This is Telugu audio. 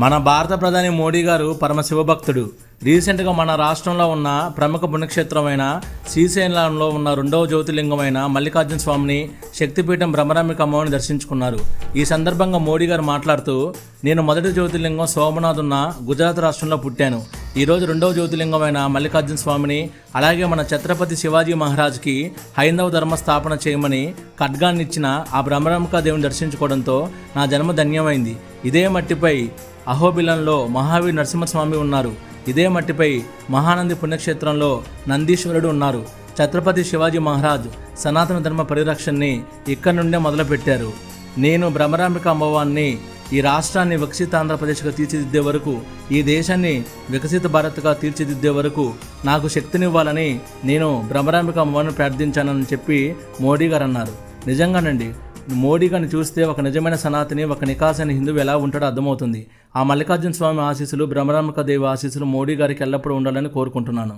మన భారత ప్రధాని మోడీ గారు పరమ శివభక్తుడు. రీసెంట్గా మన రాష్ట్రంలో ఉన్న ప్రముఖ పుణ్యక్షేత్రమైన శ్రీశైలంలో ఉన్న రెండవ జ్యోతిర్లింగమైన మల్లికార్జున స్వామిని, శక్తిపీఠం బ్రహ్మరాంబిక అమ్మవారిని దర్శించుకున్నారు. ఈ సందర్భంగా మోడీ గారు మాట్లాడుతూ, నేను మొదటి జ్యోతిర్లింగం సోమనాథ్ ఉన్న గుజరాత్ రాష్ట్రంలో పుట్టాను. ఈరోజు రెండవ జ్యోతిర్లింగమైన మల్లికార్జున స్వామిని, అలాగే మన ఛత్రపతి శివాజీ మహారాజ్కి హైందవ ధర్మ స్థాపన చేయమని ఖడ్గాన్నిచ్చిన ఆ బ్రహ్మరాంబిక దేవుని దర్శించుకోవడంతో నా జన్మ ధన్యమైంది. ఇదే మట్టిపై అహోబిలంలో మహావీర్ నరసింహస్వామి ఉన్నారు. ఇదే మట్టిపై మహానంది పుణ్యక్షేత్రంలో నందీశ్వరుడు ఉన్నారు. ఛత్రపతి శివాజీ మహారాజ్ సనాతన ధర్మ పరిరక్షణని ఇక్కడి నుండే మొదలుపెట్టారు. నేను బ్రహ్మరాంబిక అమ్మవారిని ఈ రాష్ట్రాన్ని వికసిత ఆంధ్రప్రదేశ్గా తీర్చిదిద్దే వరకు, ఈ దేశాన్ని వికసిత భారత్గా తీర్చిదిద్దే వరకు నాకు శక్తినివ్వాలని నేను బ్రహ్మరాంబిక అమ్మవారిని ప్రార్థించానని చెప్పి మోడీ గారు అన్నారు. నిజంగానండి, మోడీ గారిని చూస్తే ఒక నిజమైన సనాతని, ఒక నికాసైన హిందువు ఎలా ఉంటాడో అర్థమవుతుంది. ఆ మల్లికార్జున స్వామి ఆశీస్సులు, బ్రహ్మరాంబిక దేవి ఆశీస్సులు మోడీ గారికి ఎల్లప్పుడూ ఉండాలని కోరుకుంటున్నాను.